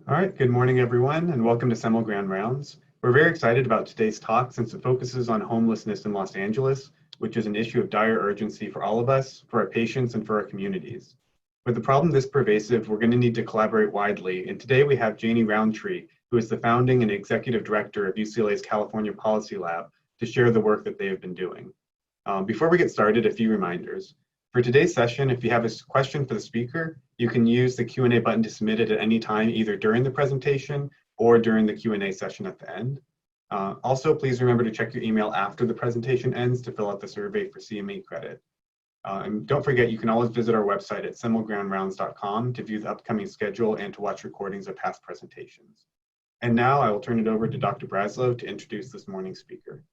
All right, good morning, everyone, and welcome to Semel Grand Rounds. We're very excited about today's talk since it focuses on homelessness in Los Angeles, which is an issue of dire urgency for all of us, for our patients, and for our communities. With a problem this pervasive, we're going to need to collaborate widely, and today we have Janey Rountree, who is the founding and executive director of UCLA's California Policy Lab, to share the work that they have been doing. Before we get started, a few reminders. For today's session, if you have a question for the speaker, you can use the Q&A button to submit it at any time, either during the presentation or during the Q&A session at the end. Also, please remember to check your email after the presentation ends to fill out the survey for CME credit. And don't forget, you can always visit our website at semelgrandrounds.com to view the upcoming schedule and to watch recordings of past presentations. And now I will turn it over to Dr. Braslow to introduce this morning's speaker.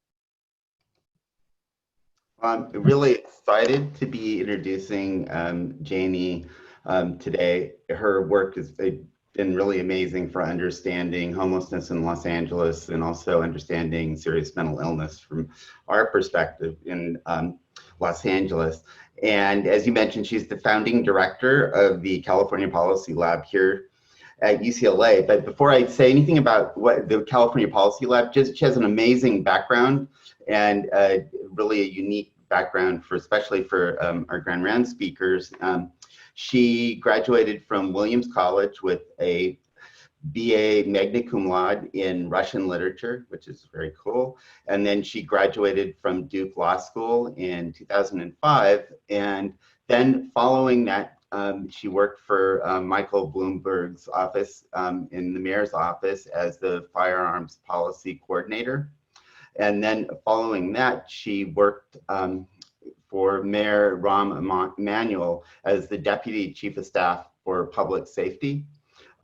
I'm really excited to be introducing Janey today. Her work has been really amazing for understanding homelessness in Los Angeles and also understanding serious mental illness from our perspective in Los Angeles. And as you mentioned, she's the founding director of the California Policy Lab here at UCLA. But before I say anything about what the California Policy Lab, she has an amazing background and really a unique background for, especially for our Grand Round speakers. She graduated from Williams College with a BA magna cum laude in Russian literature, which is very cool. And then she graduated from Duke Law School in 2005. And then following that, she worked for Michael Bloomberg's office in the mayor's office as the firearms policy coordinator. And then following that, she worked for Mayor Rahm Emanuel as the Deputy Chief of Staff for Public Safety.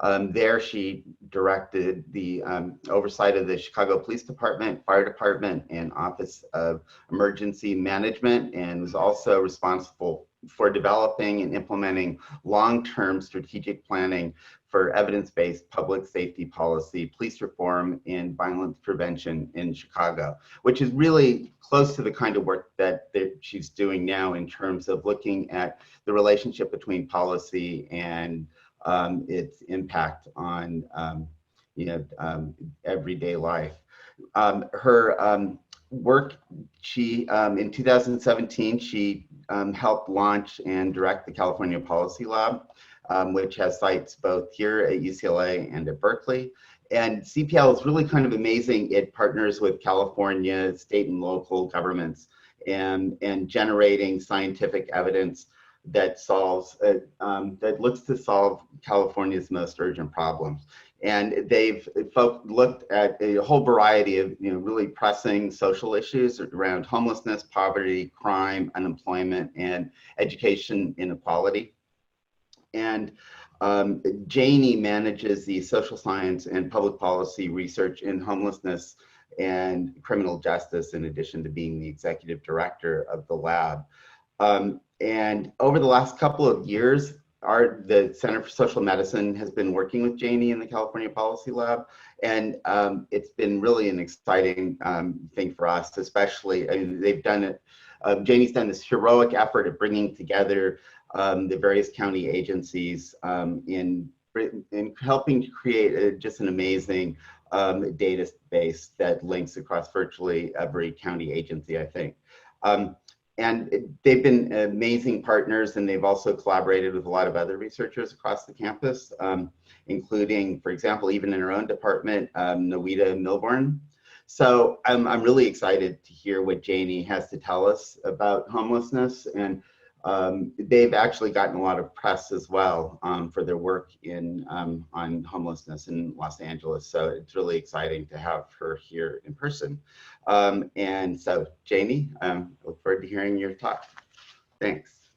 There she directed the oversight of the Chicago Police Department, Fire Department, and Office of Emergency Management, and was also responsible for developing and implementing long-term strategic planning for evidence-based public safety policy, police reform, and violence prevention in Chicago, which is really close to the kind of work that she's doing now in terms of looking at the relationship between policy and its impact on everyday life. Her work, she in 2017, she helped launch and direct the California Policy Lab, which has sites both here at UCLA and at Berkeley. And CPL is really kind of amazing. It partners with California, state and local governments and generating scientific evidence that solves, that looks to solve California's most urgent problems. And they've looked at a whole variety of really pressing social issues around homelessness, poverty, crime, unemployment, and education inequality. And Janey manages the social science and public policy research in homelessness and criminal justice, in addition to being the executive director of the lab. And over the last couple of years, the Center for Social Medicine has been working with Janey in the California Policy Lab, and it's been really an exciting thing for us, especially. I mean, they've done it. Janey's done this heroic effort of bringing together the various county agencies in helping to create just an amazing database that links across virtually every county agency, I think. And they've been amazing partners, and they've also collaborated with a lot of other researchers across the campus, including, for example, even in our own department, Nowita Milbourne. So I'm really excited to hear what Janey has to tell us about homelessness, and they've actually gotten a lot of press as well for their work on homelessness in Los Angeles. So it's really exciting to have her here in person. And so, Janey, look forward to hearing your talk. Thanks.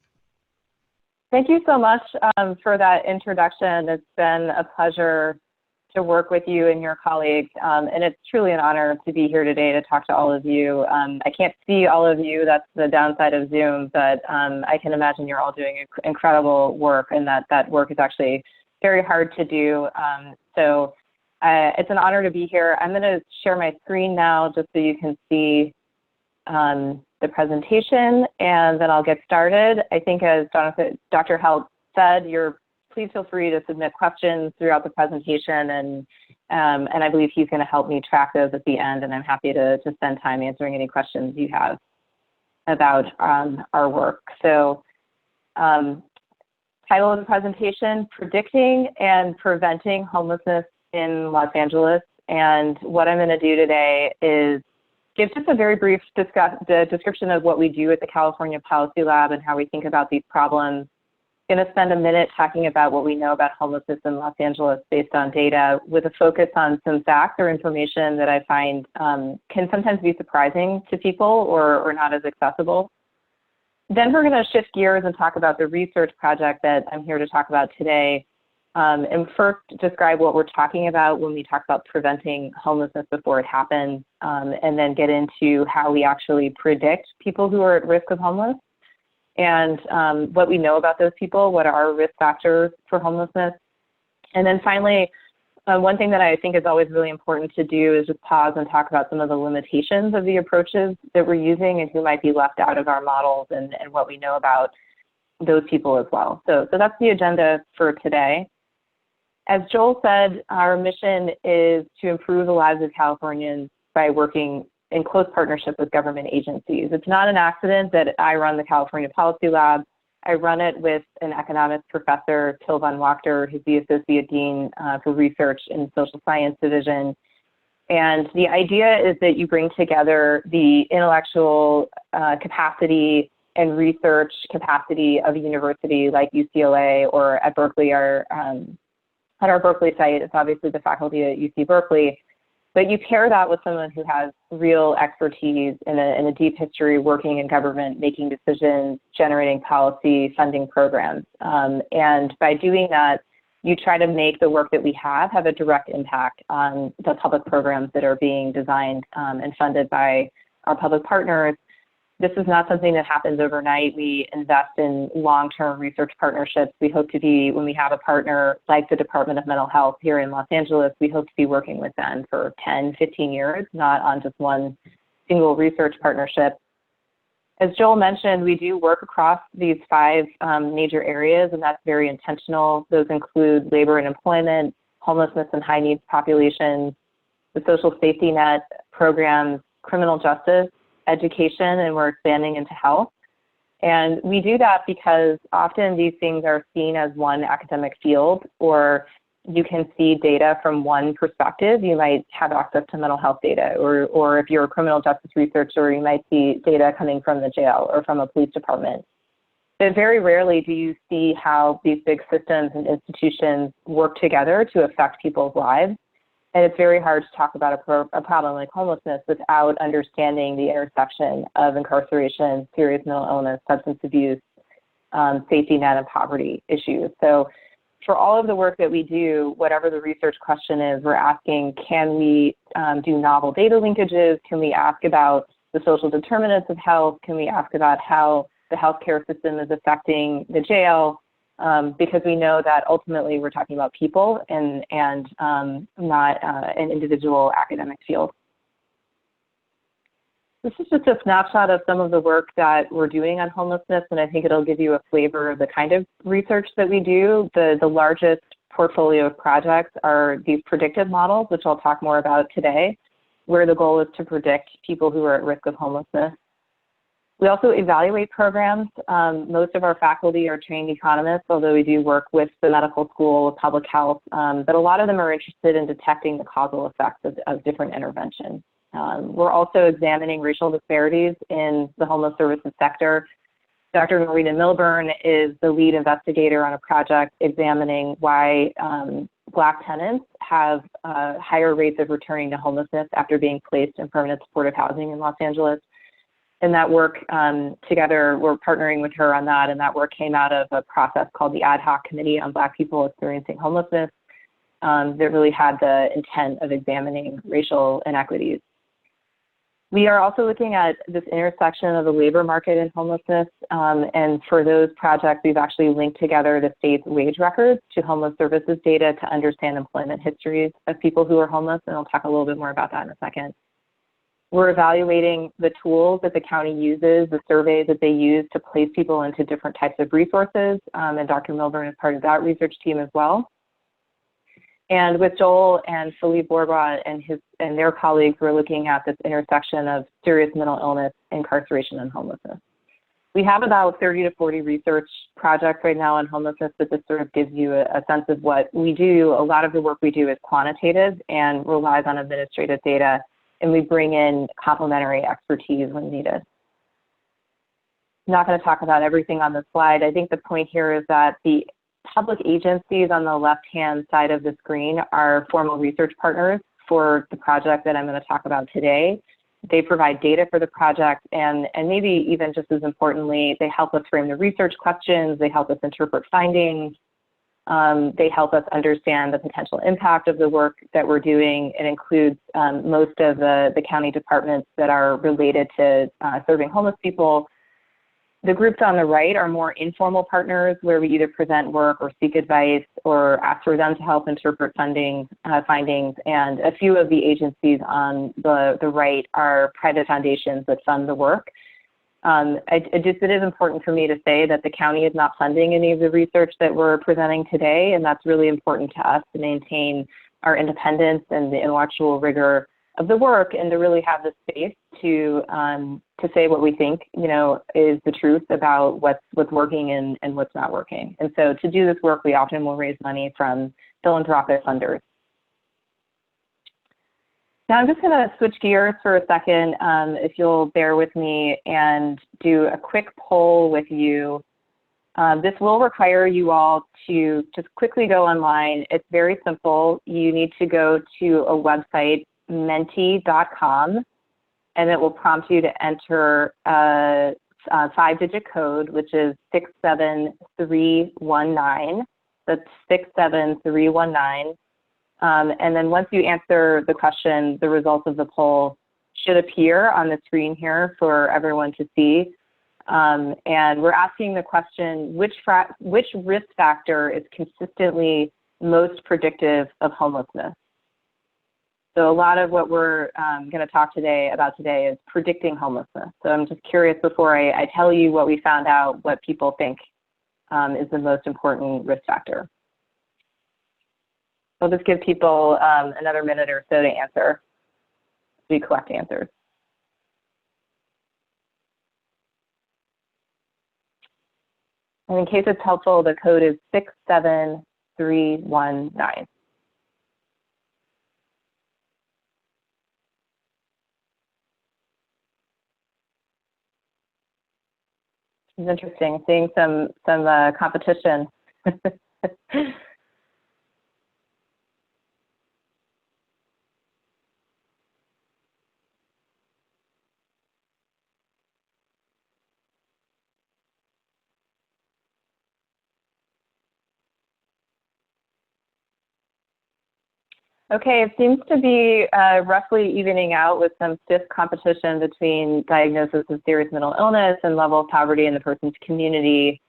Thank you so much for that introduction. It's been a pleasure to work with you and your colleagues, and it's truly an honor to be here today to talk to all of you. I can't see all of you, that's the downside of Zoom, but I can imagine you're all doing incredible work, and that work is actually very hard to do. So it's an honor to be here. I'm going to share my screen now just so you can see the presentation, and then I'll get started. I think as Dr. Helt said, you're please feel free to submit questions throughout the presentation, and I believe he's going to help me track those at the end, and I'm happy to spend time answering any questions you have about our work. So title of the presentation, Predicting and Preventing Homelessness in Los Angeles. And what I'm going to do today is give just a very brief description of what we do at the California Policy Lab and how we think about these problems. I'm going to spend a minute talking about what we know about homelessness in Los Angeles based on data, with a focus on some facts or information that I find can sometimes be surprising to people or not as accessible. Then we're going to shift gears and talk about the research project that I'm here to talk about today. And first describe what we're talking about when we talk about preventing homelessness before it happens, and then get into how we actually predict people who are at risk of homeless, and what we know about those people, what are our risk factors for homelessness. And then finally, one thing that I think is always really important to do is just pause and talk about some of the limitations of the approaches that we're using and who might be left out of our models, and what we know about those people as well. So that's the agenda for today. As Joel said, our mission is to improve the lives of Californians by working in close partnership with government agencies. It's not an accident that I run the California Policy Lab. I run it with an economics professor, Til van Wachter, who's the Associate Dean for Research in the Social Science Division. And the idea is that you bring together the intellectual capacity and research capacity of a university like UCLA, or at Berkeley, at our Berkeley site, it's obviously the faculty at UC Berkeley, but you pair that with someone who has real expertise in a deep history working in government, making decisions, generating policy, funding programs. And by doing that, you try to make the work that we have a direct impact on the public programs that are being designed and funded by our public partners. This is not something that happens overnight. We invest in long-term research partnerships. We hope to be, when we have a partner like the Department of Mental Health here in Los Angeles, we hope to be working with them for 10, 15 years, not on just one single research partnership. As Joel mentioned, we do work across these 5 major areas, and that's very intentional. Those include labor and employment, homelessness and high needs populations, the social safety net programs, criminal justice, education, and we're expanding into health. And we do that because often these things are seen as one academic field, or you can see data from one perspective. You might have access to mental health data, or if you're a criminal justice researcher, you might see data coming from the jail or from a police department. But very rarely do you see how these big systems and institutions work together to affect people's lives. And it's very hard to talk about a problem like homelessness without understanding the intersection of incarceration, serious mental illness, substance abuse, safety net, and poverty issues. So for all of the work that we do, whatever the research question is, we're asking, can we do novel data linkages? Can we ask about the social determinants of health? Can we ask about how the healthcare system is affecting the jail? Because we know that ultimately we're talking about people and not an individual academic field. This is just a snapshot of some of the work that we're doing on homelessness, and I think it'll give you a flavor of the kind of research that we do. The largest portfolio of projects are these predictive models, which I'll talk more about today, where the goal is to predict people who are at risk of homelessness. We also evaluate programs. Most of our faculty are trained economists, although we do work with the medical school, with public health, but a lot of them are interested in detecting the causal effects of different interventions. We're also examining racial disparities in the homeless services sector. Dr. Norita Milburn is the lead investigator on a project examining why Black tenants have higher rates of returning to homelessness after being placed in permanent supportive housing in Los Angeles. And that work, together, we're partnering with her on that, and that work came out of a process called the Ad Hoc Committee on Black People Experiencing Homelessness that really had the intent of examining racial inequities. We are also looking at this intersection of the labor market and homelessness, and for those projects, we've actually linked together the state's wage records to homeless services data to understand employment histories of people who are homeless, and I'll talk a little bit more about that in a second. We're evaluating the tools that the county uses, the surveys that they use to place people into different types of resources, and Dr. Milburn is part of that research team as well. And with Joel and Philippe Bourgois and their colleagues, we're looking at this intersection of serious mental illness, incarceration, and homelessness. We have about 30 to 40 research projects right now on homelessness, but this sort of gives you a sense of what we do. A lot of the work we do is quantitative and relies on administrative data, and we bring in complementary expertise when needed. I'm not going to talk about everything on the slide. I think the point here is that the public agencies on the left-hand side of the screen are formal research partners for the project that I'm going to talk about today. They provide data for the project, and maybe even just as importantly, they help us frame the research questions, they help us interpret findings, they help us understand the potential impact of the work that we're doing. It includes most of the county departments that are related to serving homeless people. The groups on the right are more informal partners where we either present work or seek advice or ask for them to help interpret findings. And a few of the agencies on the right are private foundations that fund the work. It is important for me to say that the county is not funding any of the research that we're presenting today, and that's really important to us to maintain our independence and the intellectual rigor of the work, and to really have the space to say what we think, is the truth about what's working and what's not working. And so to do this work, we often will raise money from philanthropic funders. Now I'm just going to switch gears for a second, if you'll bear with me, and do a quick poll with you. This will require you all to just quickly go online. It's very simple. You need to go to a website, menti.com, and it will prompt you to enter a 5-digit code, which is 67319. That's 67319. And then once you answer the question, the results of the poll should appear on the screen here for everyone to see. And we're asking the question, which risk factor is consistently most predictive of homelessness? So a lot of what we're going to talk about today is predicting homelessness. So I'm just curious, before I tell you what we found out, what people think is the most important risk factor. I'll just give people another minute or so to answer, we collect answers. And in case it's helpful, the code is 67319. It's interesting, seeing some competition. Okay, it seems to be roughly evening out with some stiff competition between diagnosis of serious mental illness and level of poverty in the person's community,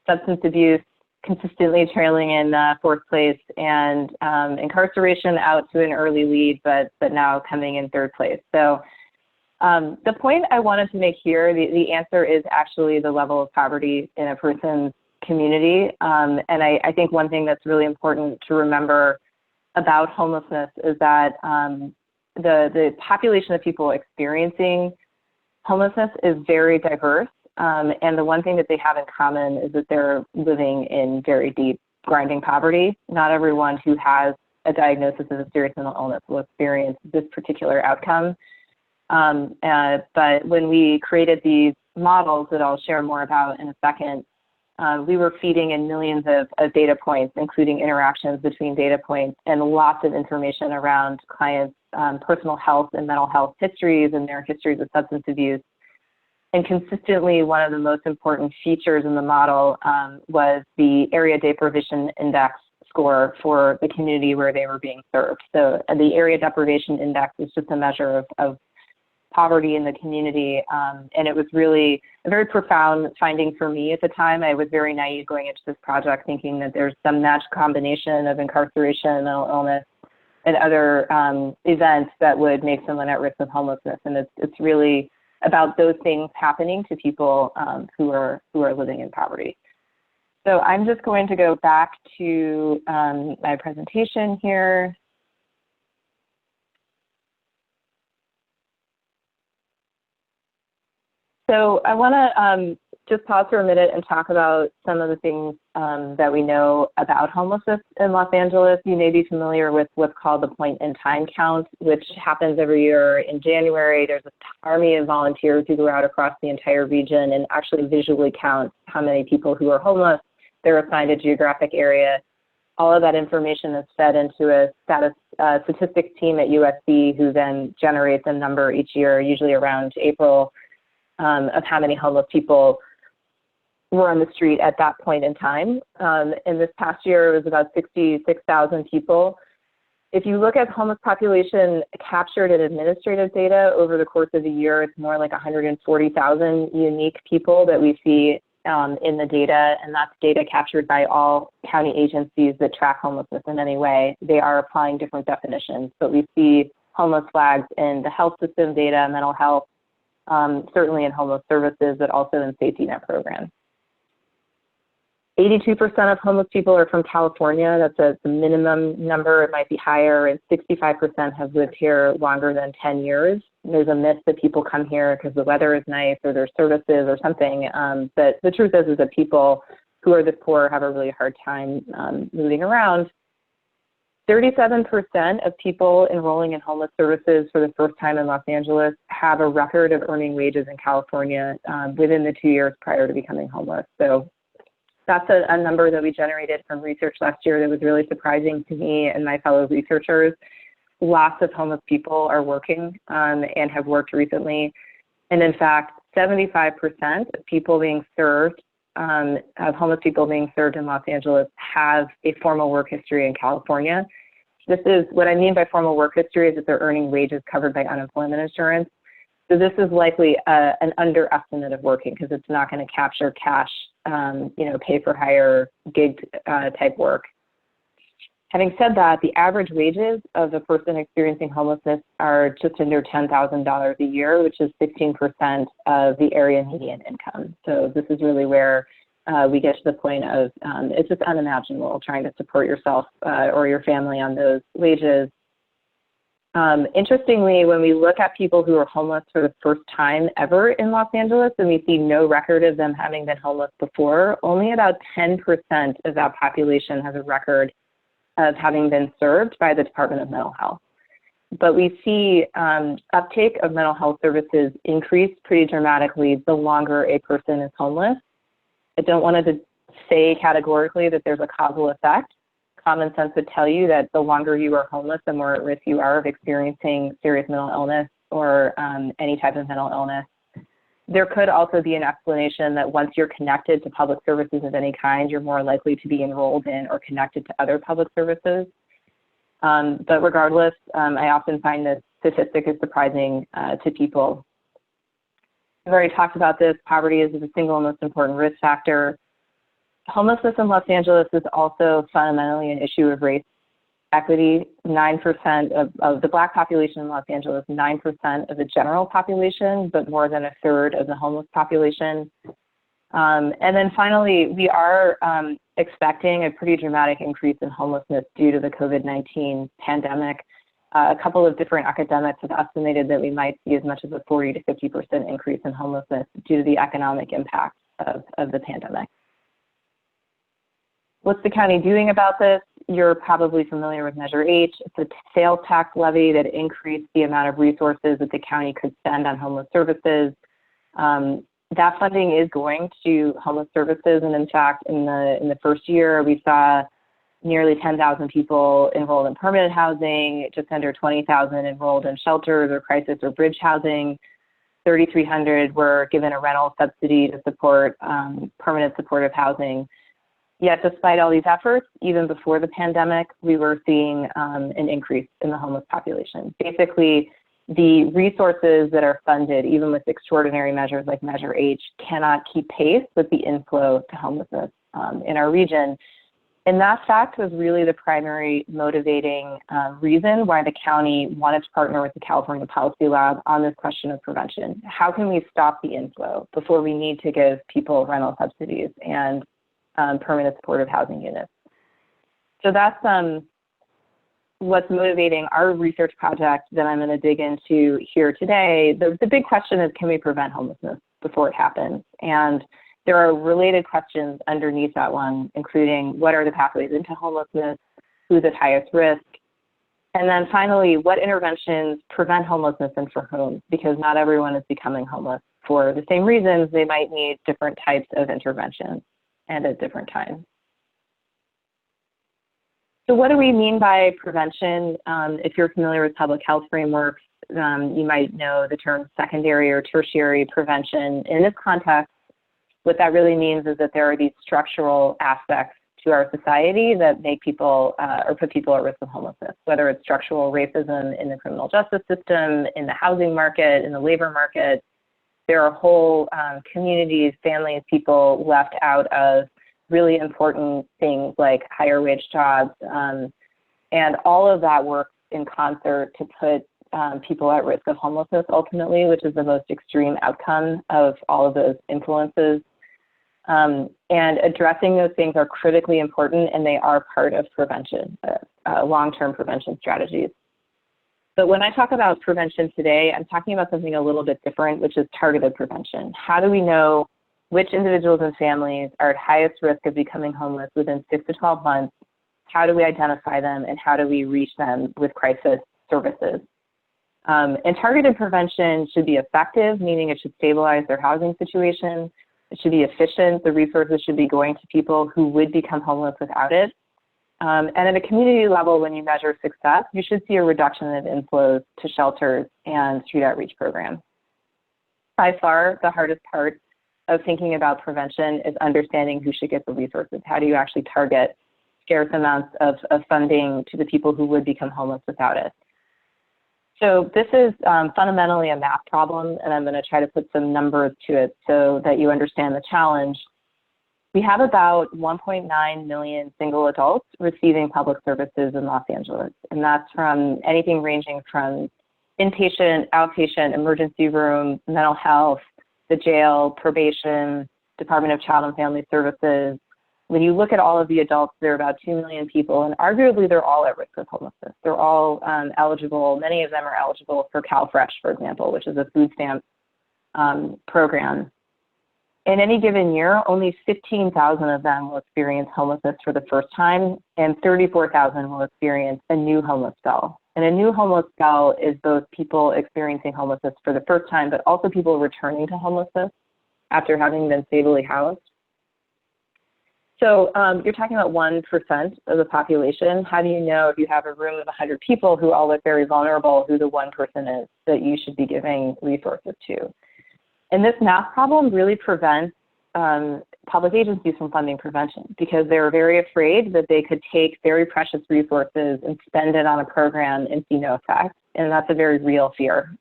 substance abuse consistently trailing in fourth place, and incarceration out to an early lead, but now coming in third place. So the point I wanted to make here, the answer is actually the level of poverty in a person's community. And I think one thing that's really important to remember about homelessness is that the population of people experiencing homelessness is very diverse. And the one thing that they have in common is that they're living in very deep, grinding poverty. Not everyone who has a diagnosis of a serious mental illness will experience this particular outcome. But when we created these models that I'll share more about in a second, we were feeding in millions of data points, including interactions between data points, and lots of information around clients' personal health and mental health histories and their histories of substance abuse. And consistently, one of the most important features in the model was the area deprivation index score for the community where they were being served. So the area deprivation index is just a measure of poverty in the community. And it was really a very profound finding for me at the time. I was very naive going into this project, thinking that there's some match combination of incarceration and mental illness. and other events that would make someone at risk of homelessness. And it's really about those things happening to people who are living in poverty. So I'm just going to go back to my presentation here. So I want to just pause for a minute and talk about some of the things that we know about homelessness in Los Angeles. You may be familiar with what's called the point in time count, which happens every year in January. There's an army of volunteers who go out across the entire region and actually visually count how many people who are homeless. They're assigned a geographic area. All of that information is fed into a statistics team at USC, who then generates a number each year, usually around April, of how many homeless people were on the street at that point in time. And this past year, it was about 66,000 people. If you look at homeless population captured in administrative data over the course of the year, it's more like 140,000 unique people that we see in the data, and that's data captured by all county agencies that track homelessness in any way. They are applying different definitions, but we see homeless flags in the health system data, mental health, certainly in homeless services, but also in safety net programs. 82% of homeless people are from California. That's the minimum number. It might be higher, and 65% have lived here longer than 10 years. There's a myth that people come here because the weather is nice or there's services or something. But the truth is that people who are this poor have a really hard time moving around. 37% of people enrolling in homeless services for the first time in Los Angeles have a record of earning wages in California within the 2 years prior to becoming homeless. So that's a number that we generated from research last year that was really surprising to me and my fellow researchers. Lots of homeless people are working and have worked recently. And in fact, 75% of people being served, of homeless people being served in Los Angeles, have a formal work history in California. This is what I mean by formal work history is that they're earning wages covered by unemployment insurance. So this is likely an underestimate of working, because it's not going to capture cash, pay for hire, gig type work. Having said that, the average wages of a person experiencing homelessness are just under $10,000 a year, which is 16% of the area median income. So this is really where we get to the point of it's just unimaginable trying to support yourself or your family on those wages. Interestingly, when we look at people who are homeless for the first time ever in Los Angeles, and we see no record of them having been homeless before, only about 10% of that population has a record of having been served by the Department of Mental Health. But we see uptake of mental health services increase pretty dramatically the longer a person is homeless. I don't want to say categorically that there's a causal effect. Common sense would tell you that the longer you are homeless, the more at risk you are of experiencing serious mental illness or any type of mental illness. There could also be an explanation that once you're connected to public services of any kind, you're more likely to be enrolled in or connected to other public services. But regardless, I often find this statistic is surprising to people. I've already talked about this. Poverty is the single most important risk factor. Homelessness in Los Angeles is also fundamentally an issue of race equity. 9% of the Black population in Los Angeles, 9% of the general population, but more than a third of the homeless population. And then finally, we are expecting a pretty dramatic increase in homelessness due to the COVID-19 pandemic. A couple of different academics have estimated that we might see as much as a 40 to 50% increase in homelessness due to the economic impact of the pandemic. What's the county doing about this? You're probably familiar with Measure H. It's a sales tax levy that increased the amount of resources that the county could spend on homeless services. That funding is going to homeless services, and in fact, in the first year, we saw nearly 10,000 people enrolled in permanent housing, just under 20,000 enrolled in shelters or crisis or bridge housing. 3,300 were given a rental subsidy to support permanent supportive housing. Yet, despite all these efforts, even before the pandemic, we were seeing an increase in the homeless population. Basically, the resources that are funded, even with extraordinary measures like Measure H, cannot keep pace with the inflow to homelessness in our region. And that fact was really the primary motivating reason why the county wanted to partner with the California Policy Lab on this question of prevention. How can we stop the inflow before we need to give people rental subsidies and permanent supportive housing units? So that's what's motivating our research project that I'm going to dig into here today. The big question is, can we prevent homelessness before it happens? And there are related questions underneath that one, including what are the pathways into homelessness, who's at highest risk, and then finally, what interventions prevent homelessness and for whom? Because not everyone is becoming homeless for the same reasons. They might need different types of interventions and at different times. So what do we mean by prevention? If you're familiar with public health frameworks, you might know the term secondary or tertiary prevention. In this context, what that really means is that there are these structural aspects to our society that make people or put people at risk of homelessness, whether it's structural racism in the criminal justice system, in the housing market, in the labor market. There are whole communities, families, people left out of really important things like higher wage jobs. And all of that works in concert to put people at risk of homelessness ultimately, which is the most extreme outcome of all of those influences. And addressing those things are critically important, and they are part of prevention, long-term prevention strategies. But when I talk about prevention today, I'm talking about something a little bit different, which is targeted prevention. How do we know which individuals and families are at highest risk of becoming homeless within 6 to 12 months? How do we identify them, and how do we reach them with crisis services? And targeted prevention should be effective, meaning it should stabilize their housing situation. It should be efficient. The resources should be going to people who would become homeless without it. And at a community level, when you measure success, you should see a reduction of inflows to shelters and street outreach programs. By far, the hardest part of thinking about prevention is understanding who should get the resources. How do you actually target scarce amounts of funding to the people who would become homeless without it? So this is fundamentally a math problem, and I'm going to try to put some numbers to it so that you understand the challenge. We have about 1.9 million single adults receiving public services in Los Angeles, and that's from anything ranging from inpatient, outpatient, emergency room, mental health, the jail, probation, Department of Child and Family Services. When you look at all of the adults, there are about 2 million people, and arguably they're all at risk of homelessness. They're all eligible, many of them are eligible for CalFresh, for example, which is a food stamp program. In any given year, only 15,000 of them will experience homelessness for the first time, and 34,000 will experience a new homeless spell. And a new homeless spell is both people experiencing homelessness for the first time, but also people returning to homelessness after having been stably housed. So you're talking about 1% of the population. How do you know if you have a room of 100 people who all look very vulnerable, who the one person is that you should be giving resources to? And this math problem really prevents public agencies from funding prevention because they're very afraid that they could take very precious resources and spend it on a program and see no effect. And that's a very real fear.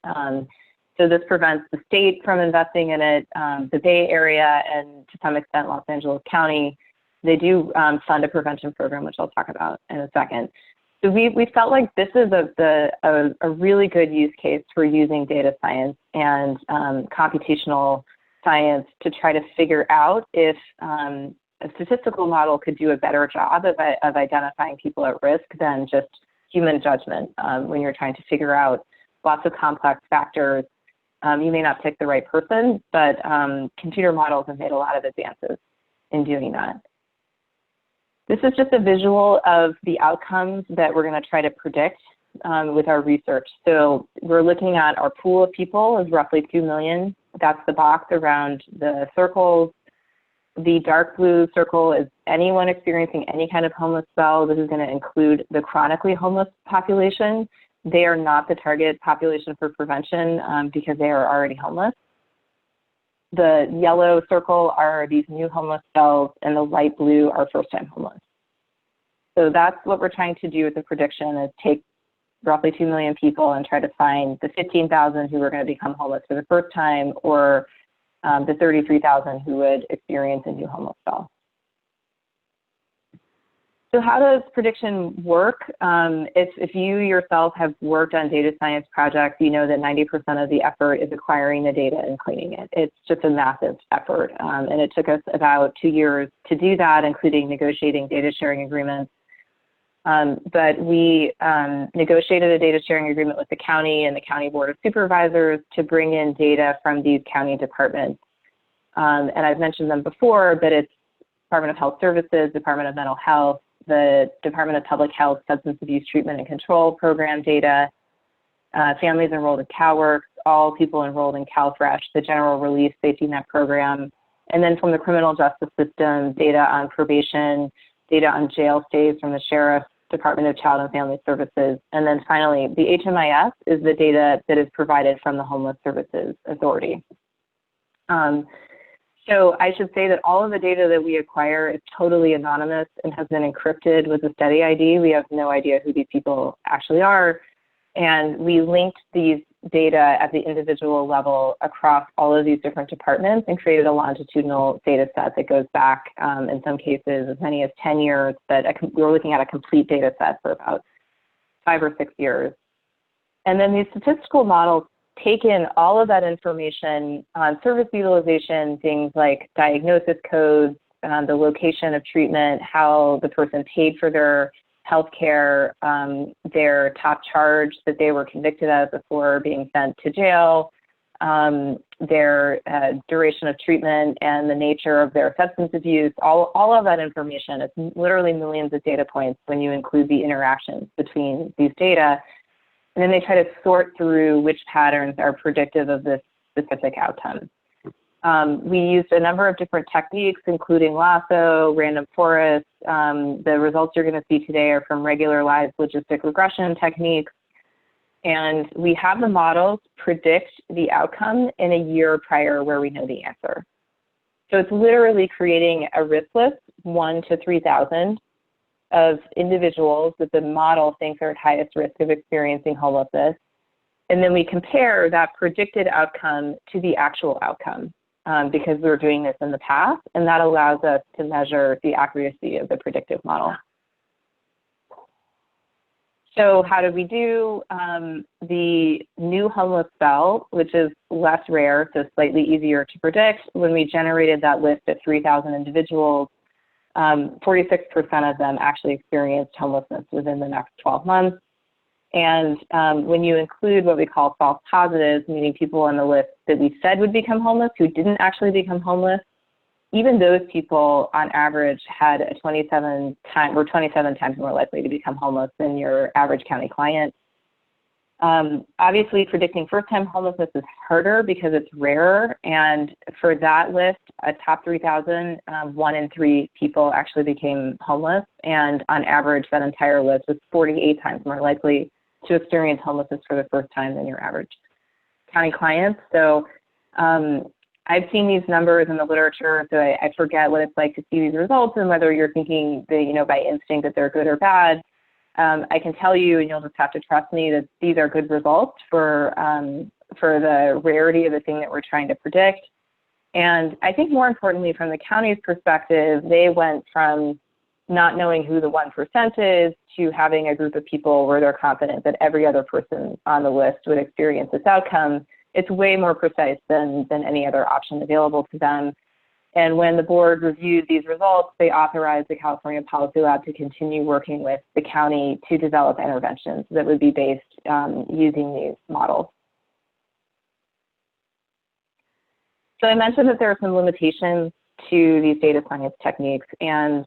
So this prevents the state from investing in it, the Bay Area, and to some extent Los Angeles County. They do fund a prevention program, which I'll talk about in a second. So we felt like this is a really good use case for using data science and computational science to try to figure out if a statistical model could do a better job of identifying people at risk than just human judgment when you're trying to figure out lots of complex factors. You may not pick the right person, but computer models have made a lot of advances in doing that. This is just a visual of the outcomes that we're going to try to predict with our research. So we're looking at our pool of people is roughly 2 million. That's the box around the circles. The dark blue circle is anyone experiencing any kind of homeless spell. This is going to include the chronically homeless population. They are not the target population for prevention because they are already homeless. The yellow circle are these new homeless spells, and the light blue are first-time homeless. So that's what we're trying to do with the prediction is take roughly 2 million people and try to find the 15,000 who are going to become homeless for the first time, or the 33,000 who would experience a new homeless spell. So how does prediction work? If you yourself have worked on data science projects, you know that 90% of the effort is acquiring the data and cleaning it. It's just a massive effort. And it took us about 2 years to do that, including negotiating data sharing agreements. But we negotiated a data sharing agreement with the county and the county board of supervisors to bring in data from these county departments. And I've mentioned them before, but it's Department of Health Services, Department of Mental Health, the Department of Public Health Substance Abuse Treatment and Control Program data, families enrolled in CalWORKS, all people enrolled in CalFresh, the General Release Safety Net Program, and then from the criminal justice system, data on probation, data on jail stays from the Sheriff, Department of Child and Family Services, and then finally, the HMIS is the data that is provided from the Homeless Services Authority. So I should say that all of the data that we acquire is totally anonymous and has been encrypted with a study ID. We have no idea who these people actually are. And we linked these data at the individual level across all of these different departments and created a longitudinal data set that goes back, in some cases, as many as 10 years, but we were looking at a complete data set for about 5 or 6 years. And then these statistical models take in all of that information on service utilization, things like diagnosis codes, the location of treatment, how the person paid for their healthcare, their top charge that they were convicted of before being sent to jail, their duration of treatment and the nature of their substance abuse, all of that information. It's literally millions of data points when you include the interactions between these data. And then they try to sort through which patterns are predictive of this specific outcome. We used a number of different techniques, including lasso, random forest. The results you're going to see today are from regularized logistic regression techniques. And we have the models predict the outcome in a year prior where we know the answer. So it's literally creating a risk list, 1 to 3,000, of individuals that the model thinks are at highest risk of experiencing homelessness. And then we compare that predicted outcome to the actual outcome because we were doing this in the past, and that allows us to measure the accuracy of the predictive model. So how did we do? The new homeless spell, which is less rare, so slightly easier to predict, when we generated that list of 3,000 individuals, 46% of them actually experienced homelessness within the next 12 months. And when you include what we call false positives, meaning people on the list that we said would become homeless who didn't actually become homeless, even those people on average had a 27 times more likely to become homeless than your average county client. Obviously, predicting first-time homelessness is harder because it's rarer. And for that list, a top 3,000, 1 in 3 people actually became homeless. And on average, that entire list was 48 times more likely to experience homelessness for the first time than your average county clients. So I've seen these numbers in the literature, so I forget what it's like to see these results and whether you're thinking that, by instinct that they're good or bad. I can tell you, and you'll just have to trust me, that these are good results for the rarity of the thing that we're trying to predict. And I think more importantly, from the county's perspective, they went from not knowing who the 1% is to having a group of people where they're confident that every other person on the list would experience this outcome. It's way more precise than any other option available to them. And when the board reviewed these results, they authorized the California Policy Lab to continue working with the county to develop interventions that would be based using these models. So I mentioned that there are some limitations to these data science techniques, and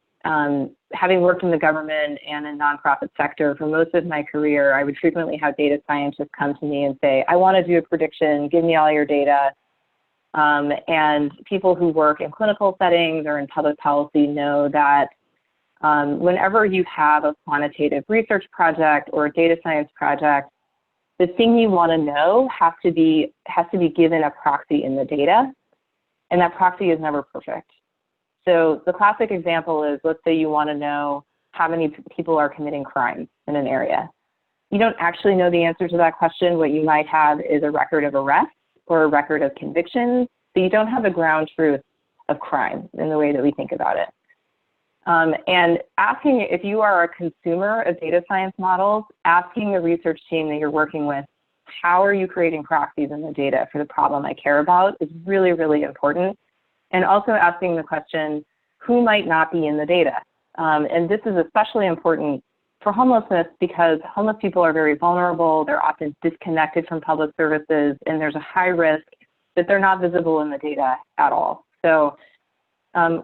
having worked in the government and in nonprofit sector for most of my career, I would frequently have data scientists come to me and say, I want to do a prediction, give me all your data. And people who work in clinical settings or in public policy know that whenever you have a quantitative research project or a data science project, the thing you want to know has to be given a proxy in the data, and that proxy is never perfect. So the classic example is, let's say you want to know how many people are committing crimes in an area. You don't actually know the answer to that question. What you might have is a record of arrests or a record of convictions, but you don't have the ground truth of crime in the way that we think about it. And asking, if you are a consumer of data science models, asking the research team that you're working with, how are you creating proxies in the data for the problem I care about is really, really important. And also asking the question, who might not be in the data? And this is especially important for homelessness because homeless people are very vulnerable, they're often disconnected from public services, and there's a high risk that they're not visible in the data at all. So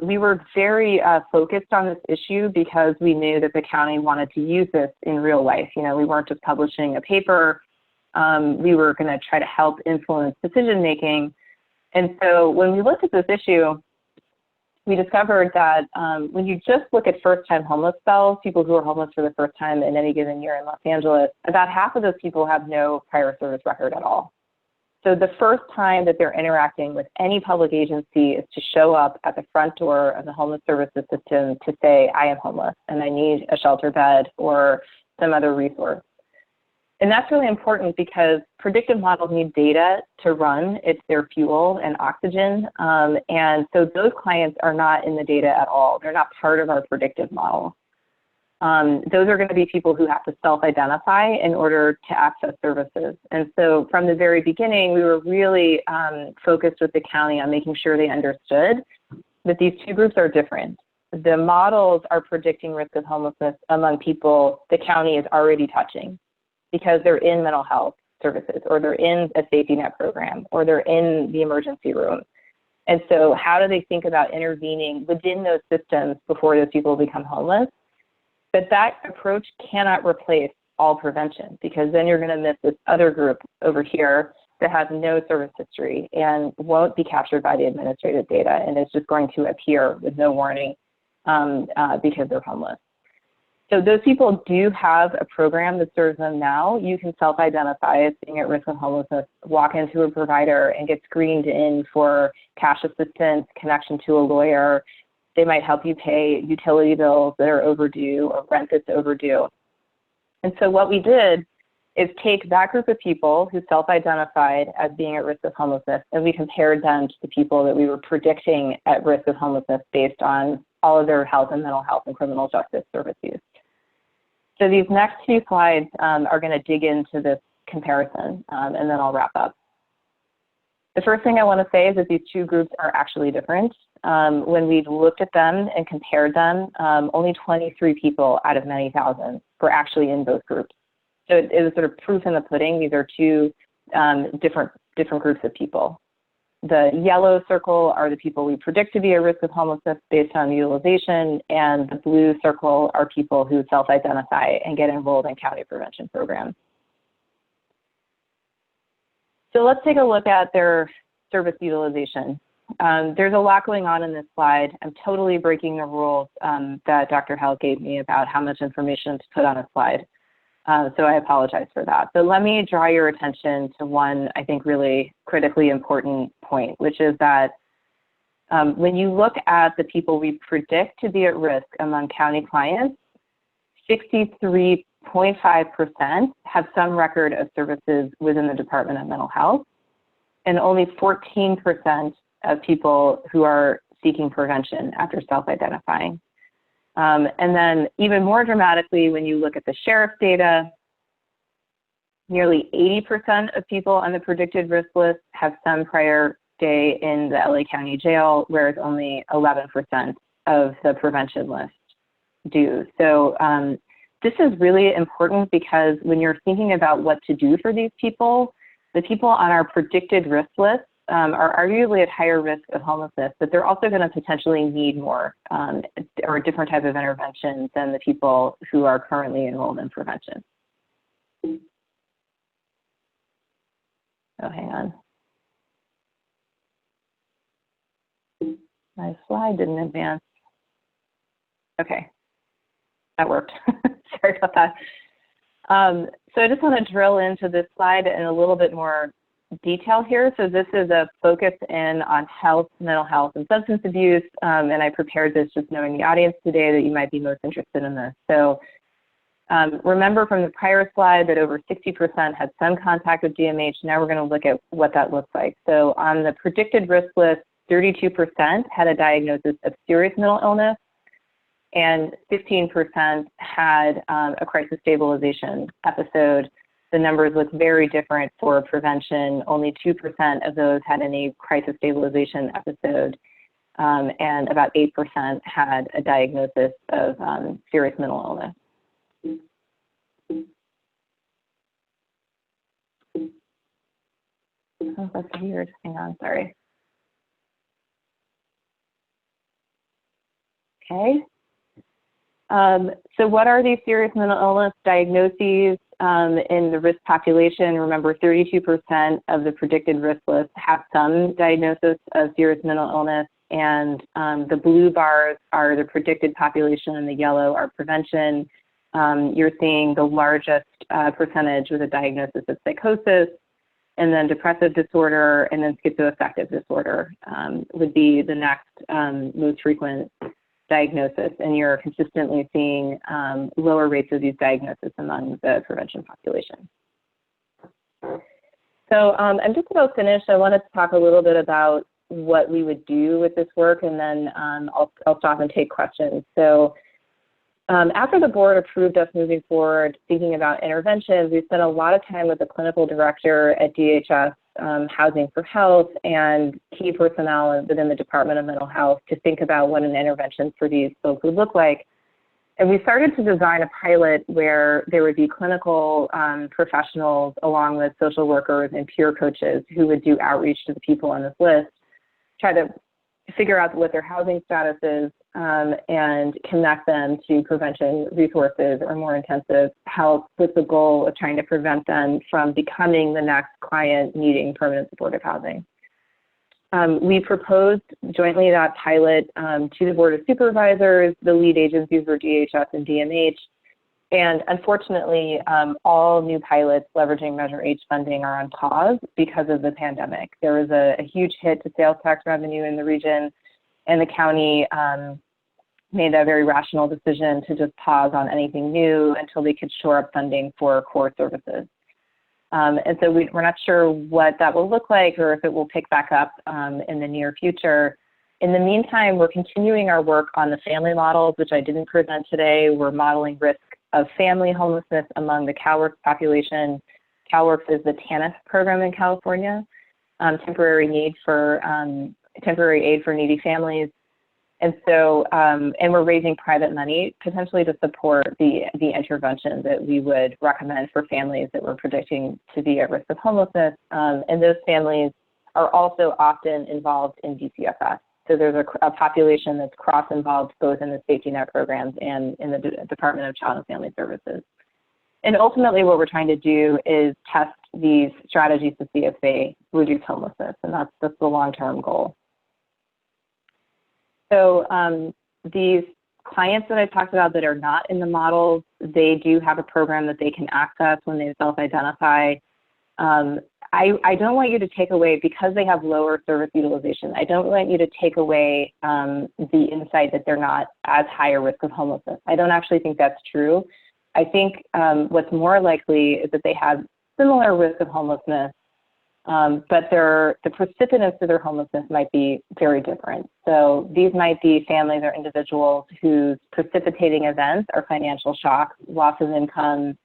we were very focused on this issue because we knew that the county wanted to use this in real life. You know, we weren't just publishing a paper, we were gonna try to help influence decision-making. And so when we looked at this issue, we discovered that when you just look at first-time homeless spells, people who are homeless for the first time in any given year in Los Angeles, about half of those people have no prior service record at all. So the first time that they're interacting with any public agency is to show up at the front door of the homeless services system to say, I am homeless and I need a shelter bed or some other resource. And that's really important because predictive models need data to run. It's their fuel and oxygen. And so those clients are not in the data at all. They're not part of our predictive model. Those are going to be people who have to self-identify in order to access services. And so from the very beginning, we were really focused with the county on making sure they understood that these two groups are different. The models are predicting risk of homelessness among people the county is already touching, because they're in mental health services, or they're in a safety net program, or they're in the emergency room. And so how do they think about intervening within those systems before those people become homeless? But that approach cannot replace all prevention, because then you're gonna miss this other group over here that has no service history and won't be captured by the administrative data, and is just going to appear with no warning because they're homeless. So those people do have a program that serves them now. You can self-identify as being at risk of homelessness, walk into a provider and get screened in for cash assistance, connection to a lawyer. They might help you pay utility bills that are overdue or rent that's overdue. And so what we did is take that group of people who self-identified as being at risk of homelessness, and we compared them to the people that we were predicting at risk of homelessness based on all of their health and mental health and criminal justice service use. So these next few slides are going to dig into this comparison, and then I'll wrap up. The first thing I want to say is that these two groups are actually different. When we've looked at them and compared them, only 23 people out of many thousands were actually in both groups. So it was sort of proof in the pudding. These are two different groups of people. The yellow circle are the people we predict to be at risk of homelessness based on utilization, and the blue circle are people who self-identify and get enrolled in county prevention programs. So let's take a look at their service utilization. There's a lot going on in this slide. I'm totally breaking the rules that Dr. Held gave me about how much information to put on a slide. So I apologize for that. But let me draw your attention to one, I think, really critically important point, which is that when you look at the people we predict to be at risk among county clients, 63.5% have some record of services within the Department of Mental Health, and only 14% of people who are seeking prevention after self-identifying. And then even more dramatically, when you look at the sheriff's data, nearly 80% of people on the predicted risk list have some prior stay in the LA County Jail, whereas only 11% of the prevention list do. So this is really important because when you're thinking about what to do for these people, the people on our predicted risk list are arguably at higher risk of homelessness, but they're also going to potentially need more or a different type of intervention than the people who are currently enrolled in prevention. Oh, hang on. My slide didn't advance. Okay, that worked. Sorry about that. So I just want to drill into this slide in a little bit more detail here. So this is a focus in on health, mental health, and substance abuse. And I prepared this just knowing the audience today that you might be most interested in this. So remember from the prior slide that over 60% had some contact with DMH. Now we're going to look at what that looks like. So on the predicted risk list, 32% had a diagnosis of serious mental illness. and 15% had a crisis stabilization episode. The numbers look very different for prevention. Only 2% of those had any crisis stabilization episode, and about 8% had a diagnosis of serious mental illness. Oh, that's weird. Hang on, sorry. Okay. So what are these serious mental illness diagnoses in the risk population? Remember, 32% of the predicted risk list have some diagnosis of serious mental illness, and the blue bars are the predicted population and the yellow are prevention. You're seeing the largest percentage with a diagnosis of psychosis, and then depressive disorder, and then schizoaffective disorder would be the next most frequent diagnosis, and you're consistently seeing lower rates of these diagnoses among the prevention population. So I'm just about finished. I wanted to talk a little bit about what we would do with this work, and then I'll stop and take questions. So after the board approved us moving forward, thinking about interventions, we spent a lot of time with the clinical director at DHS, Housing for Health, and key personnel within the Department of Mental Health to think about what an intervention for these folks would look like. And we started to design a pilot where there would be clinical professionals along with social workers and peer coaches who would do outreach to the people on this list, try to figure out what their housing status is, and connect them to prevention resources or more intensive help with the goal of trying to prevent them from becoming the next client needing permanent supportive housing. We proposed jointly that pilot to the Board of Supervisors. The lead agencies were DHS and DMH. And unfortunately, all new pilots leveraging Measure H funding are on pause because of the pandemic. There was a huge hit to sales tax revenue in the region, and the county made a very rational decision to just pause on anything new until they could shore up funding for core services. And so we're not sure what that will look like or if it will pick back up in the near future. In the meantime, we're continuing our work on the family models, which I didn't present today. We're modeling risk of family homelessness among the CalWORKS population. CalWORKS is the TANF program in California, temporary aid for needy families. And so, and we're raising private money potentially to support the intervention that we would recommend for families that we're predicting to be at risk of homelessness. And those families are also often involved in DCFS. So there's a population that's cross-involved both in the safety net programs and in the Department of Child and Family Services. And ultimately what we're trying to do is test these strategies to see if they reduce homelessness, and that's the long-term goal. So these clients that I talked about that are not in the models, they do have a program that they can access when they self-identify. I don't want you to take away, because they have lower service utilization, I don't want you to take away the insight that they're not as high a risk of homelessness. I don't actually think that's true. I think what's more likely is that they have similar risk of homelessness, but the precipitants to their homelessness might be very different. So these might be families or individuals whose precipitating events are financial shocks, loss of income,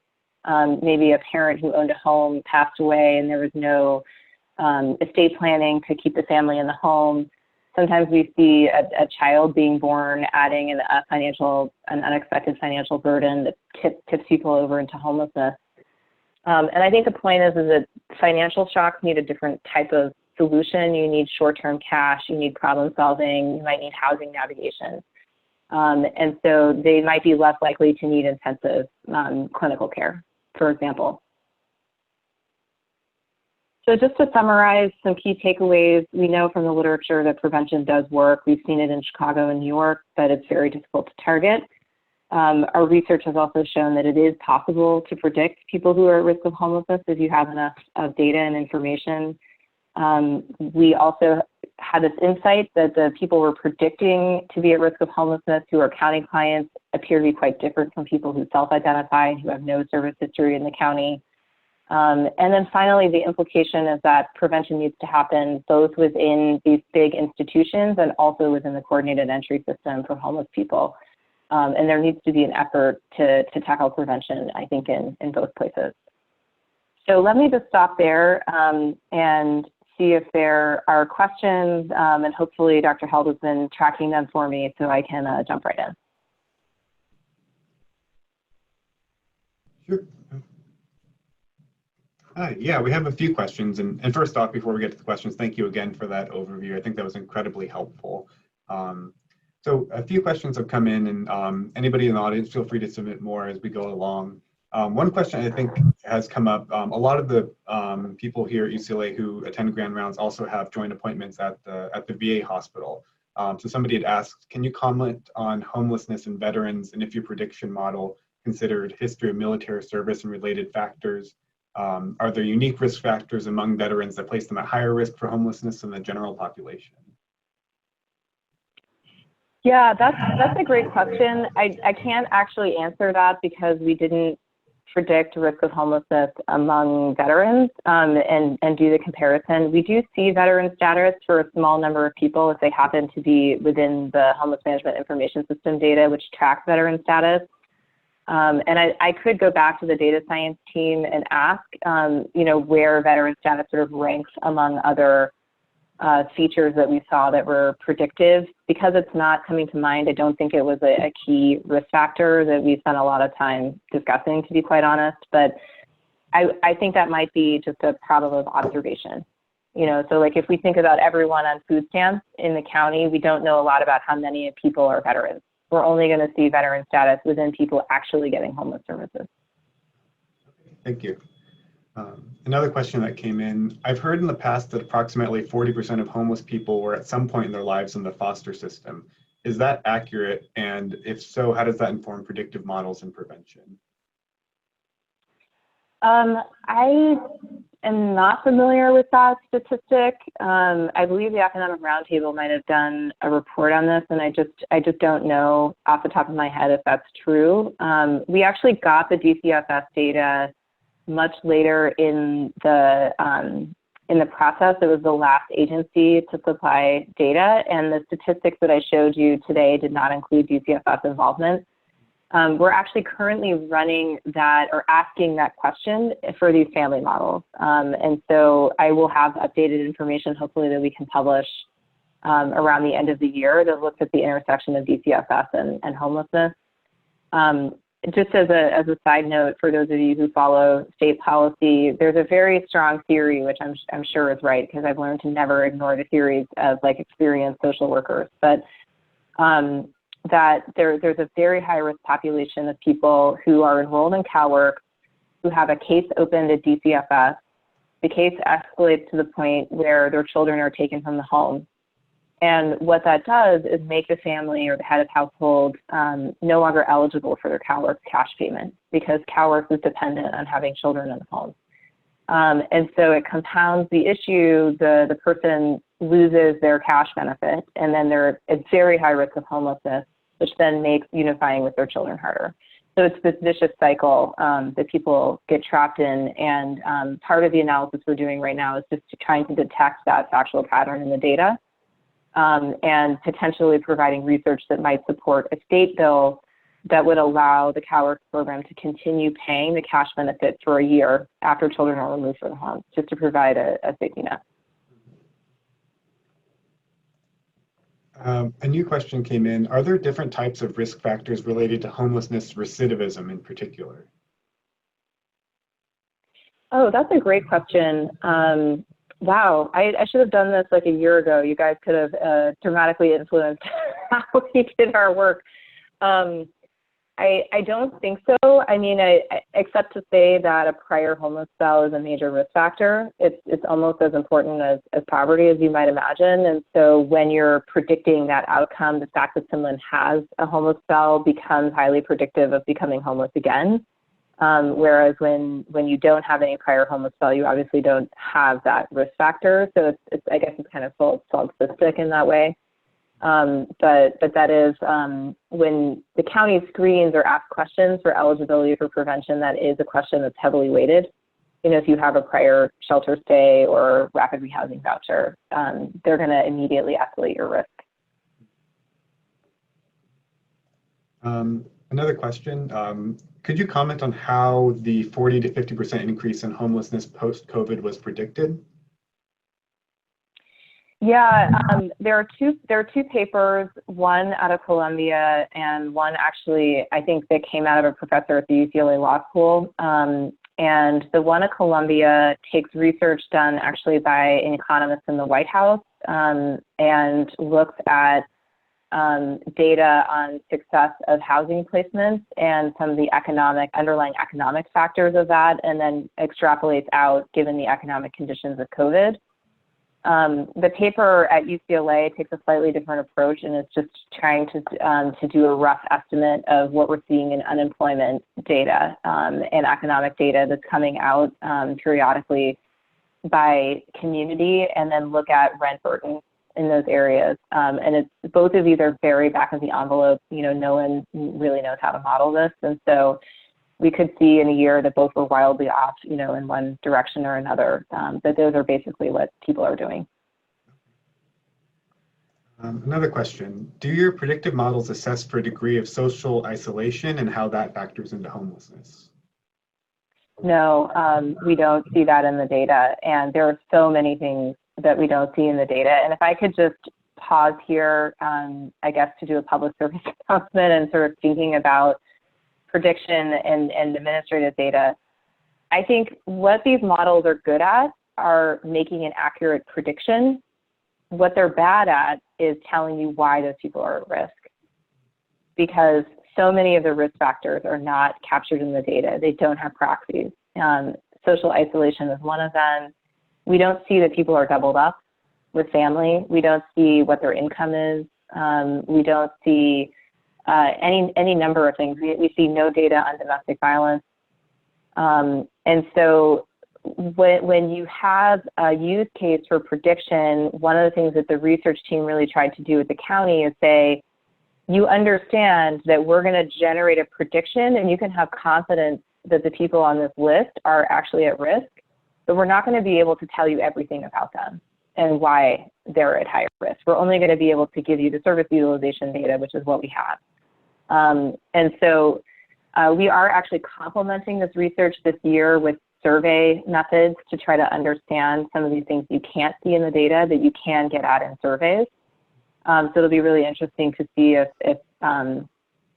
maybe a parent who owned a home passed away and there was no estate planning to keep the family in the home. Sometimes we see a child being born adding an unexpected financial burden that tips people over into homelessness. And I think the point is that financial shocks need a different type of solution. You need short-term cash, you need problem solving, you might need housing navigation. And so they might be less likely to need intensive clinical care, for example. So just to summarize some key takeaways, we know from the literature that prevention does work. We've seen it in Chicago and New York, but it's very difficult to target. Our research has also shown that it is possible to predict people who are at risk of homelessness if you have enough of data and information. We also had this insight that the people we're predicting to be at risk of homelessness who are county clients appear to be quite different from people who self-identify and who have no service history in the county. And then finally, the implication is that prevention needs to happen both within these big institutions and also within the coordinated entry system for homeless people. And there needs to be an effort to tackle prevention, I think, in both places. So let me just stop there and see if there are questions, and hopefully Dr. Held has been tracking them for me so I can jump right in. Sure. Yeah, we have a few questions. And first off, before we get to the questions, thank you again for that overview. I think that was incredibly helpful. So a few questions have come in, and anybody in the audience, feel free to submit more as we go along. One question I think has come up, a lot of the people here at UCLA who attend Grand Rounds also have joint appointments at the VA hospital. So somebody had asked, can you comment on homelessness in veterans, and if your prediction model considered history of military service and related factors? Are there unique risk factors among veterans that place them at higher risk for homelessness than the general population? Yeah, that's a great question. I can't actually answer that because we didn't predict risk of homelessness among veterans and do the comparison. We do see veteran status for a small number of people if they happen to be within the Homeless Management Information System data, which tracks veteran status. And I could go back to the data science team and ask, where veteran status sort of ranks among other features that we saw that were predictive. Because it's not coming to mind, I don't think it was a key risk factor that we spent a lot of time discussing, to be quite honest. But I think that might be just a problem of observation. So like if we think about everyone on food stamps in the county, we don't know a lot about how many people are veterans. We're only going to see veteran status within people actually getting homeless services. Thank you. Another question that came in, I've heard in the past that approximately 40% of homeless people were at some point in their lives in the foster system. Is that accurate? And if so, how does that inform predictive models and prevention? I am not familiar with that statistic. I believe the Economic Roundtable might have done a report on this, and I just don't know off the top of my head if that's true. We actually got the DCFS data much later in the process. It was the last agency to supply data, and the statistics that I showed you today did not include DCFS involvement. We're actually currently running that or asking that question for these family models. And so I will have updated information, hopefully, that we can publish around the end of the year that looks at the intersection of DCFS and homelessness. Just as a side note, for those of you who follow state policy, there's a very strong theory, which I'm sure is right, because I've learned to never ignore the theories of like experienced social workers, but that there's a very high risk population of people who are enrolled in CalWORK, who have a case opened at DCFS. The case escalates to the point where their children are taken from the home. And what that does is make the family or the head of household no longer eligible for their CalWORK cash payment, because CalWORK is dependent on having children in the home. And so it compounds the issue. The person loses their cash benefit, and then they're at very high risk of homelessness, which then makes unifying with their children harder. So it's this vicious cycle that people get trapped in. And part of the analysis we're doing right now is just trying to detect that factual pattern in the data. And potentially providing research that might support a state bill that would allow the CalWORK program to continue paying the cash benefit for a year after children are removed from the home, just to provide a safety net. A new question came in. Are there different types of risk factors related to homelessness recidivism in particular? Oh, that's a great question. Wow, I should have done this like a year ago. You guys could have dramatically influenced how we did our work. I don't think so. I mean, except to say that a prior homeless spell is a major risk factor. It's almost as important as poverty, as you might imagine. And so when you're predicting that outcome, the fact that someone has a homeless spell becomes highly predictive of becoming homeless again. Whereas when you don't have any prior homeless spell, you obviously don't have that risk factor. So I guess it's kind of solipsistic in that way. But that is when the county screens or asks questions for eligibility for prevention, that is a question that's heavily weighted. You know, if you have a prior shelter stay or rapid rehousing voucher, they're going to immediately escalate your risk. Another question, could you comment on how the 40 to 50% increase in homelessness post-COVID was predicted? Yeah, there are two papers, one out of Columbia and one actually, I think that came out of a professor at the UCLA Law School. And the one at Columbia takes research done actually by an economist in the White House and looks at data on success of housing placements and some of the underlying economic factors of that, and then extrapolates out given the economic conditions of COVID. The paper at UCLA takes a slightly different approach, and it's just trying to do a rough estimate of what we're seeing in unemployment data and economic data that's coming out periodically by community, and then look at rent burden in those areas. And it's both of these are very back of the envelope. No one really knows how to model this, and so we could see in a year that both were wildly off, in one direction or another. But those are basically what people are doing. Another question. Do your predictive models assess for degree of social isolation and how that factors into homelessness? No, we don't see that in the data. And there are so many things that we don't see in the data. And if I could just pause here, I guess, to do a public service announcement and sort of thinking about prediction and administrative data. I think what these models are good at are making an accurate prediction. What they're bad at is telling you why those people are at risk, because so many of the risk factors are not captured in the data. They don't have proxies. Social isolation is one of them. We don't see that people are doubled up with family. We don't see what their income is. We don't see any number of things. We see no data on domestic violence. And so when you have a use case for prediction, one of the things that the research team really tried to do at the county is say, you understand that we're going to generate a prediction and you can have confidence that the people on this list are actually at risk, but we're not going to be able to tell you everything about them and why they're at higher risk. We're only going to be able to give you the service utilization data, which is what we have. And so we are actually complementing this research this year with survey methods to try to understand some of these things you can't see in the data that you can get at in surveys. So it'll be really interesting to see if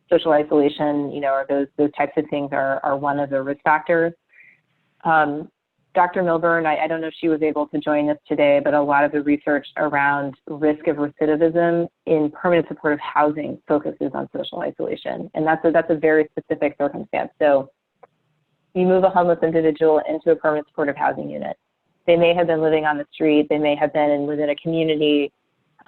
social isolation, or those types of things are one of the risk factors. Dr. Milburn, I don't know if she was able to join us today, but a lot of the research around risk of recidivism in permanent supportive housing focuses on social isolation. And that's a very specific circumstance. So you move a homeless individual into a permanent supportive housing unit. They may have been living on the street. They may have been within a community.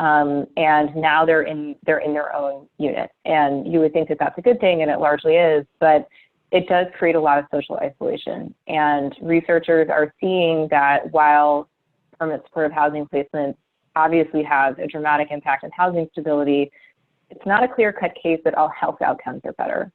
And now they're in their own unit. And you would think that that's a good thing, and it largely is, but it does create a lot of social isolation. And researchers are seeing that while permanent supportive housing placements obviously have a dramatic impact on housing stability, it's not a clear-cut case that all health outcomes are better.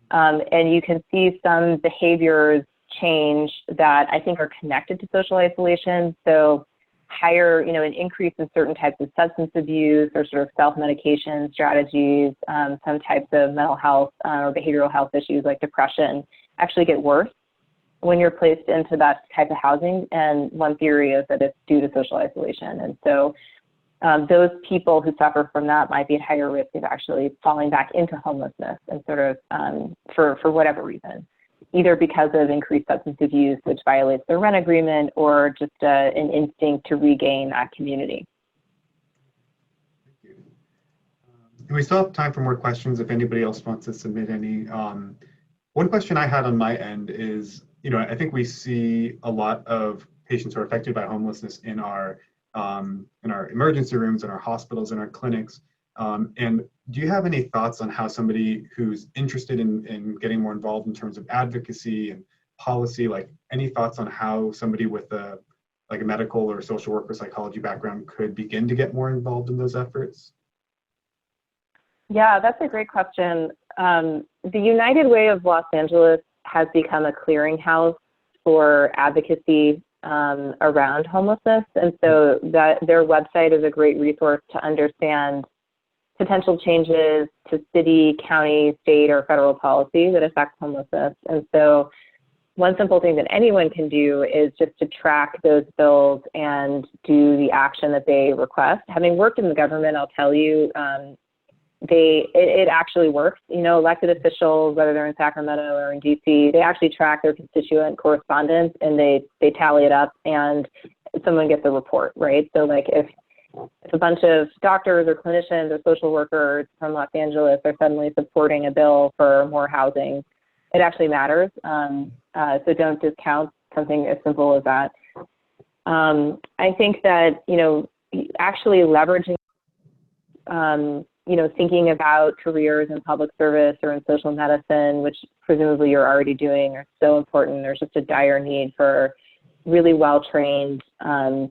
And you can see some behaviors change that I think are connected to social isolation. So higher, an increase in certain types of substance abuse or sort of self-medication strategies, some types of mental health or behavioral health issues like depression actually get worse when you're placed into that type of housing. And one theory is that it's due to social isolation. And so those people who suffer from that might be at higher risk of actually falling back into homelessness and sort of for whatever reason, either because of increased substance abuse, which violates their rent agreement, or just an instinct to regain that community. Thank you. And we still have time for more questions if anybody else wants to submit any. One question I had on my end is, I think we see a lot of patients who are affected by homelessness in our emergency rooms, in our hospitals, in our clinics. And do you have any thoughts on how somebody who's interested in getting more involved in terms of advocacy and policy, like any thoughts on how somebody with a medical or social work or psychology background could begin to get more involved in those efforts? Yeah, that's a great question. The United Way of Los Angeles has become a clearinghouse for advocacy around homelessness. And so their website is a great resource to understand potential changes to city, county, state, or federal policy that affect homelessness. And so one simple thing that anyone can do is just to track those bills and do the action that they request. Having worked in the government, I'll tell you, it actually works. You know, elected officials, whether they're in Sacramento or in DC, they actually track their constituent correspondence and they tally it up and someone gets a report, right? So like if a bunch of doctors or clinicians or social workers from Los Angeles are suddenly supporting a bill for more housing, it actually matters. So don't discount something as simple as that. I think that, you know, actually leveraging, you know, thinking about careers in public service or in social medicine, which presumably you're already doing, are so important. There's just a dire need for really well-trained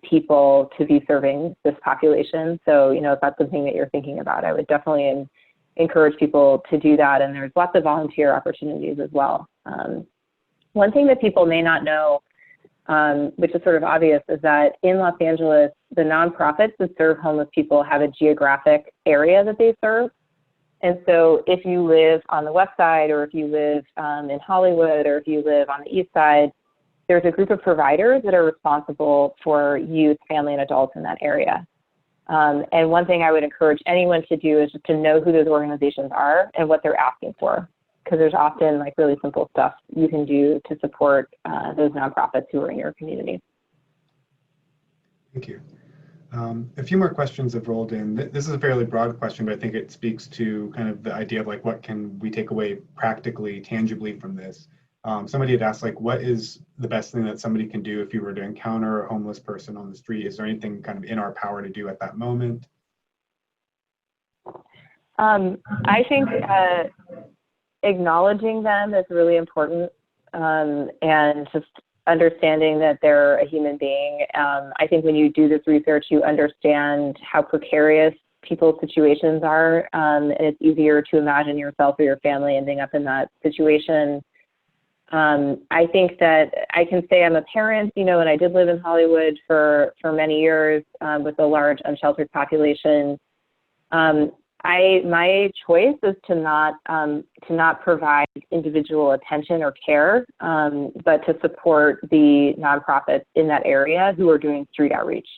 people to be serving this population. So, you know, if that's something that you're thinking about, I would definitely encourage people to do that. And there's lots of volunteer opportunities as well. One thing that people may not know, which is sort of obvious, is that in Los Angeles, the nonprofits that serve homeless people have a geographic area that they serve. And so if you live on the west side, or if you live in Hollywood, or if you live on the east side, there's a group of providers that are responsible for youth, family, and adults in that area. And one thing I would encourage anyone to do is just to know who those organizations are and what they're asking for, because there's often like really simple stuff you can do to support those nonprofits who are in your community. Thank you. A few more questions have rolled in. This is a fairly broad question, but I think it speaks to kind of the idea of like, what can we take away practically, tangibly from this? Somebody had asked, like, what is the best thing that somebody can do if you were to encounter a homeless person on the street? Is there anything kind of in our power to do at that moment? I think acknowledging them is really important, and just understanding that they're a human being. I think when you do this research, you understand how precarious people's situations are, and it's easier to imagine yourself or your family ending up in that situation. I think that I can say I'm a parent, you know, and I did live in Hollywood for many years with a large unsheltered population. My choice is to not provide individual attention or care, but to support the nonprofits in that area who are doing street outreach.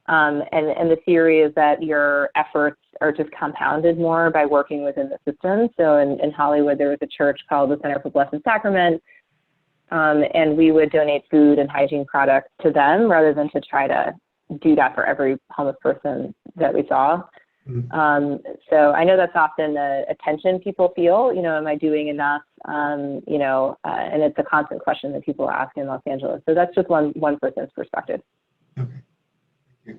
And the theory is that your efforts are just compounded more by working within the system. So in Hollywood, there was a church called the Center for Blessed Sacrament, and we would donate food and hygiene products to them rather than to try to do that for every homeless person that we saw. Mm-hmm. So I know that's often a tension people feel, you know, am I doing enough? You know, and it's a constant question that people ask in Los Angeles. So that's just one person's perspective. Okay. Thank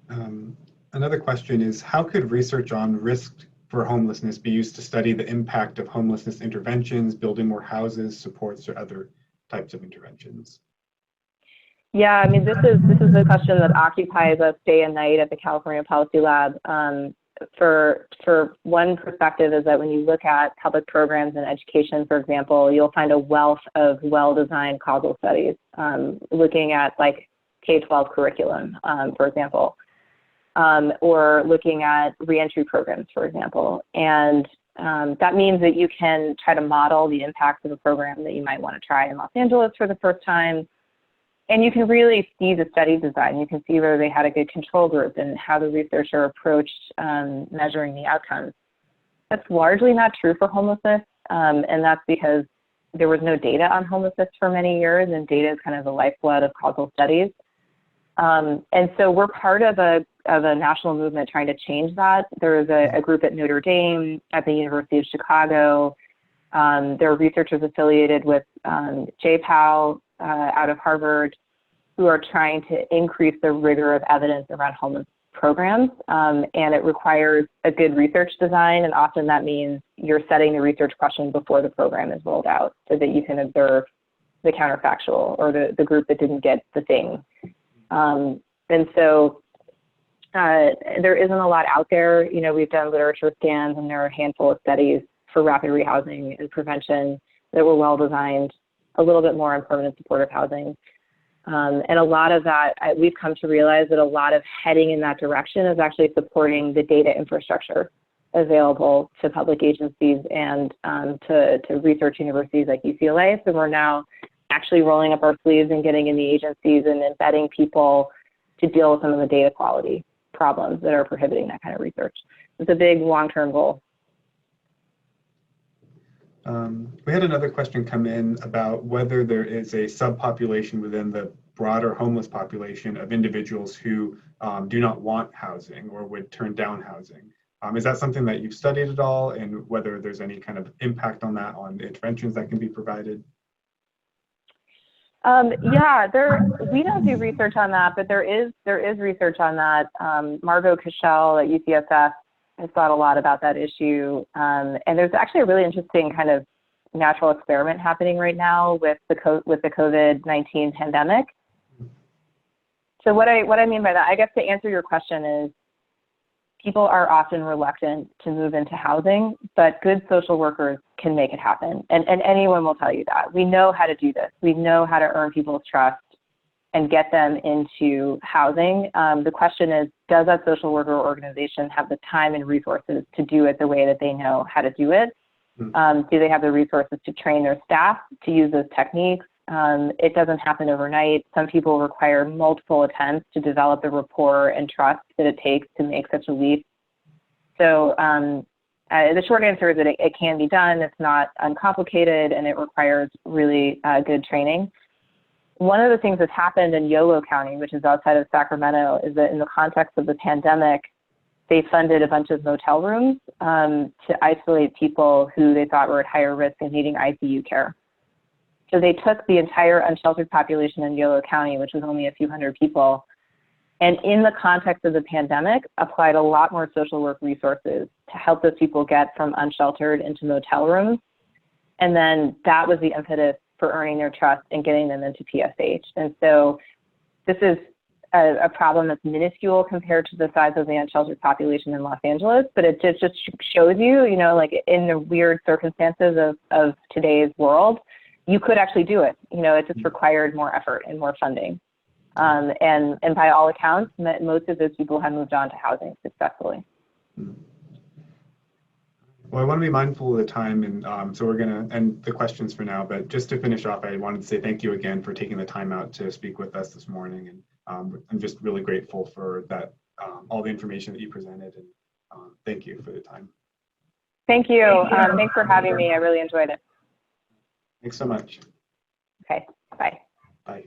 you. Another question is, how could research on risk for homelessness be used to study the impact of homelessness interventions, building more houses, supports, or other types of interventions? Yeah, I mean, this is a question that occupies us day and night at the California Policy Lab. For one perspective is that when you look at public programs and education, for example, you'll find a wealth of well-designed causal studies, looking at like K-12 curriculum, for example, or looking at reentry programs, for example. And that means that you can try to model the impacts of a program that you might want to try in Los Angeles for the first time. And you can really see the study design. You can see whether they had a good control group and how the researcher approached measuring the outcomes. That's largely not true for homelessness, and that's because there was no data on homelessness for many years, and data is kind of the lifeblood of causal studies. And so we're part of a national movement trying to change that. There is a group at Notre Dame, at the University of Chicago. There are researchers affiliated with JPOW out of Harvard who are trying to increase the rigor of evidence around homeless programs. And it requires a good research design. And often that means you're setting the research question before the program is rolled out so that you can observe the counterfactual or the group that didn't get the thing. And so there isn't a lot out there. You know, we've done literature scans, and there are a handful of studies for rapid rehousing and prevention that were well designed, a little bit more on permanent supportive housing. And a lot of that, we've come to realize that a lot of heading in that direction is actually supporting the data infrastructure available to public agencies and to research universities like UCLA. So we're now actually rolling up our sleeves and getting in the agencies and embedding people to deal with some of the data quality problems that are prohibiting that kind of research. It's a big long-term goal. We had another question come in about whether there is a subpopulation within the broader homeless population of individuals who do not want housing or would turn down housing. Is that something that you've studied at all, and whether there's any kind of impact on that, on the interventions that can be provided? Yeah, we don't do research on that, but there is research on that. Margot Cashel at UCSF has thought a lot about that issue, and there's actually a really interesting kind of natural experiment happening right now with the COVID-19 pandemic. So what I mean by that, I guess to answer your question is, people are often reluctant to move into housing, but good social workers can make it happen. And anyone will tell you that. We know how to do this. We know how to earn people's trust and get them into housing. The question is, does that social worker organization have the time and resources to do it the way that they know how to do it? Do they have the resources to train their staff to use those techniques? It doesn't happen overnight. Some people require multiple attempts to develop the rapport and trust that it takes to make such a leap. So the short answer is that it can be done. It's not uncomplicated, and it requires really good training. One of the things that's happened in Yolo County, which is outside of Sacramento, is that in the context of the pandemic, they funded a bunch of motel rooms to isolate people who they thought were at higher risk and needing ICU care. So they took the entire unsheltered population in Yolo County, which was only a few hundred people, and in the context of the pandemic, applied a lot more social work resources to help those people get from unsheltered into motel rooms. And then that was the impetus for earning their trust and getting them into PSH. And so this is a problem that's minuscule compared to the size of the unsheltered population in Los Angeles, but it just shows you, like in the weird circumstances of today's world, you could actually do it. It just required more effort and more funding. And by all accounts, most of those people have moved on to housing successfully. Well, I want to be mindful of the time, and so we're going to end the questions for now. But just to finish off, I wanted to say thank you again for taking the time out to speak with us this morning. And I'm just really grateful for that, all the information that you presented. And thank you for the time. Thank you. Thanks for having me. I really enjoyed it. Thanks so much. Okay, bye. Bye.